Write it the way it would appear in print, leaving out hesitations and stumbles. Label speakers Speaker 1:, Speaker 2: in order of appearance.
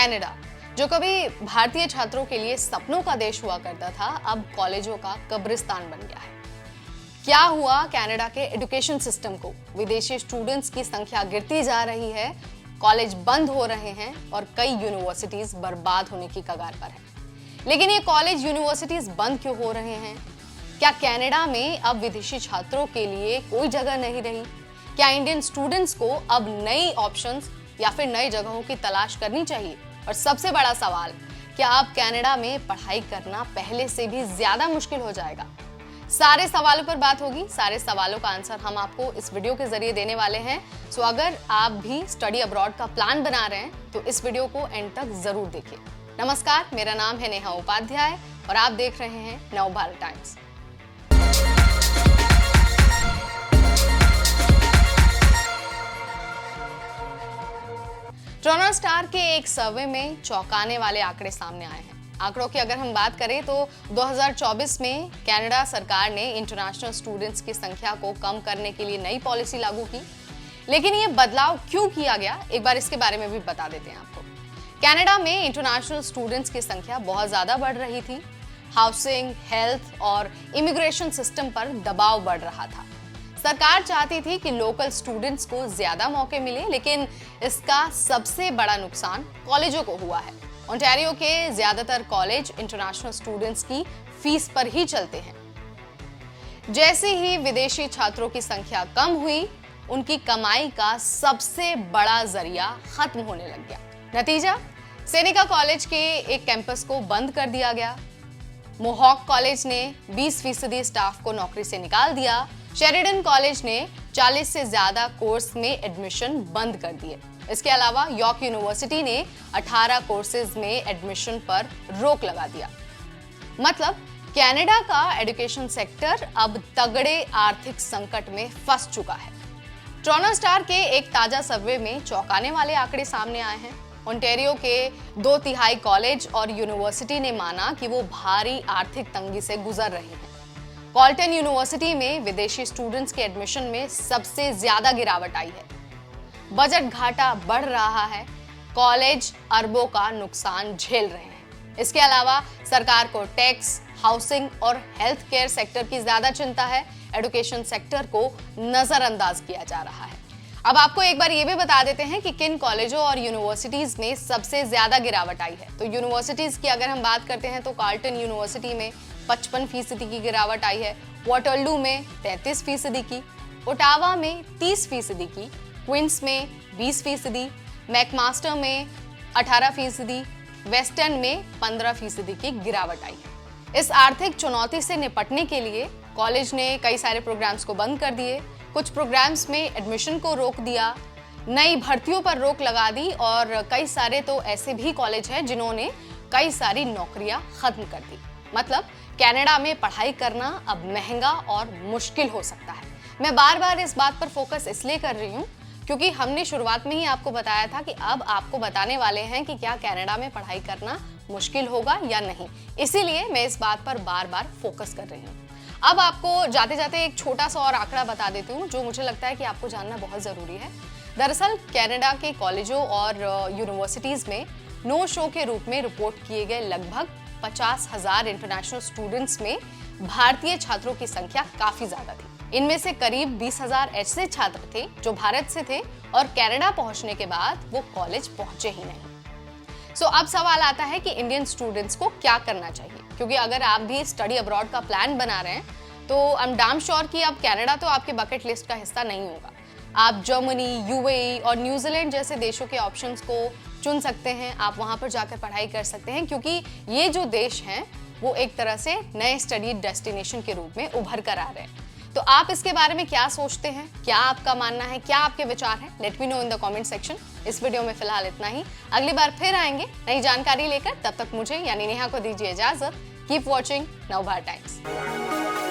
Speaker 1: Canada, जो कभी भारतीय छात्रों के लिए सपनों का देश हुआ करता था, अब कॉलेजों का कब्रिस्तान बन गया है। क्या हुआ कनाडा के एजुकेशन सिस्टम को? विदेशी स्टूडेंट्स की संख्या गिरती जा रही है, कॉलेज बंद हो रहे हैं और कई यूनिवर्सिटीज बर्बाद होने की कगार पर है। लेकिन ये कॉलेज यूनिवर्सिटीज बंद क्यों हो रहे हैं? क्या कनाडा में अब विदेशी छात्रों के लिए कोई जगह नहीं रही? क्या इंडियन स्टूडेंट्स को अब नई ऑप्शंस या फिर नई जगहों की तलाश करनी चाहिए? और सबसे बड़ा सवाल, क्या अब कनाडा में पढ़ाई करना पहले से भी ज्यादा मुश्किल हो जाएगा? सारे सवालों पर बात होगी। सारे सवालों का आंसर हम आपको इस वीडियो के जरिए देने वाले हैं। सो अगर आप भी स्टडी अब्रॉड का प्लान बना रहे हैं तो इस वीडियो को एंड तक जरूर देखिए। नमस्कार, मेरा नाम है नेहा उपाध्याय और आप देख रहे हैं नवभारत टाइम्स। टोरंटो स्टार के एक सर्वे में चौंकाने वाले आंकड़े सामने आए हैं। आंकड़ों की अगर हम बात करें तो 2024 में कनाडा सरकार ने इंटरनेशनल स्टूडेंट्स की संख्या को कम करने के लिए नई पॉलिसी लागू की। लेकिन ये बदलाव क्यों किया गया, एक बार इसके बारे में भी बता देते हैं आपको। कनाडा में इंटरनेशनल स्टूडेंट्स की संख्या बहुत ज्यादा बढ़ रही थी। हाउसिंग, हेल्थ और इमिग्रेशन सिस्टम पर दबाव बढ़ रहा था। सरकार चाहती थी कि लोकल स्टूडेंट्स को ज्यादा मौके मिले, लेकिन इसका सबसे बड़ा नुकसान कॉलेजों को हुआ है। ओंटारियो के ज्यादातर कॉलेज इंटरनेशनल स्टूडेंट्स की फीस पर ही चलते हैं। जैसे ही विदेशी छात्रों की संख्या कम हुई, उनकी कमाई का सबसे बड़ा जरिया खत्म होने लग गया। नतीजा, सेनेका कॉलेज के एक कैंपस को बंद कर दिया गया। मोहॉक कॉलेज ने 20% स्टाफ को नौकरी से निकाल दिया। शेरिडन कॉलेज ने 40 से ज्यादा कोर्स में एडमिशन बंद कर दिए। इसके अलावा यॉर्क यूनिवर्सिटी ने 18 कोर्सेज में एडमिशन पर रोक लगा दिया। मतलब कनाडा का एजुकेशन सेक्टर अब तगड़े आर्थिक संकट में फंस चुका है। टोरंटो स्टार के एक ताजा सर्वे में चौंकाने वाले आंकड़े सामने आए हैं। ओंटारियो के 2/3 कॉलेज और यूनिवर्सिटी ने माना कि वो भारी आर्थिक तंगी से गुजर रहे हैं। कॉल्टन यूनिवर्सिटी में विदेशी स्टूडेंट्स के एडमिशन में सबसे ज्यादा गिरावट आई है। बजट घाटा बढ़ रहा है। कॉलेज अरबों का नुकसान झेल रहे हैं। इसके अलावा सरकार को टैक्स, हाउसिंग और हेल्थ केयर सेक्टर की ज्यादा चिंता है। एजुकेशन सेक्टर को नजरअंदाज किया जा रहा है। अब आपको एक बार ये भी बता देते हैं कि किन कॉलेजों और यूनिवर्सिटीज में सबसे ज्यादा गिरावट आई है। तो यूनिवर्सिटीज की अगर हम बात करते हैं तो कॉल्टन यूनिवर्सिटी में 55% की गिरावट आई है, वाटरलू में 33% की, ओटावा में 30% की, क्वींस में 20%, मैकमास्टर में 18%, वेस्टर्न में 15% की गिरावट आई है। इस आर्थिक चुनौती से निपटने के लिए कॉलेज ने कई सारे प्रोग्राम्स को बंद कर दिए, कुछ प्रोग्राम्स में एडमिशन को रोक दिया, नई भर्तियों पर रोक लगा दी और कई सारे तो ऐसे भी कॉलेज हैं जिन्होंने कई सारी नौकरियां खत्म कर दी। मतलब कनाडा में पढ़ाई करना अब महंगा और मुश्किल हो सकता है। मैं बार बार इस बात पर फोकस इसलिए कर रही हूँ क्योंकि हमने शुरुआत में ही आपको बताया था कि अब आपको बताने वाले हैं कि क्या कनाडा में पढ़ाई करना मुश्किल होगा या नहीं। इसीलिए मैं इस बात पर बार बार फोकस कर रही हूँ। अब आपको जाते जाते एक छोटा सा और आंकड़ा बता देती हूँ जो मुझे लगता है कि आपको जानना बहुत जरूरी है। दरअसल कनाडा के कॉलेजों और यूनिवर्सिटीज में नो शो के रूप में रिपोर्ट किए गए लगभग 50,000 इंटरनेशनल स्टूडेंट्स में भारतीय छात्रों की संख्या काफी ज्यादा थी। इनमें से करीब 20,000 ऐसे छात्र थे जो भारत से थे और कनाडा पहुंचने के बाद वो कॉलेज पहुंचे ही नहीं। सो अब सवाल आता है कि इंडियन स्टूडेंट्स को क्या करना चाहिए, क्योंकि अगर आप भी स्टडी अब्रॉड का प्लान बना रहे हैं तो आई एम डैम श्योर कि अब कनाडा तो आपके बकेट लिस्ट का हिस्सा नहीं होगा। आप जर्मनी, यूएई और न्यूजीलैंड जैसे देशों के ऑप्शंस को चुन सकते हैं। आप वहां पर जाकर पढ़ाई कर सकते हैं क्योंकि ये जो देश हैं वो एक तरह से नए स्टडी डेस्टिनेशन के रूप में उभर कर आ रहे हैं। तो आप इसके बारे में क्या सोचते हैं, क्या आपका मानना है, क्या आपके विचार हैं? Let me know in the comment section. इस वीडियो में फिलहाल इतना ही। अगली बार फिर आएंगे नई जानकारी लेकर। तब तक मुझे यानी नेहा को दीजिए इजाजत। Keep watching Navbharat times.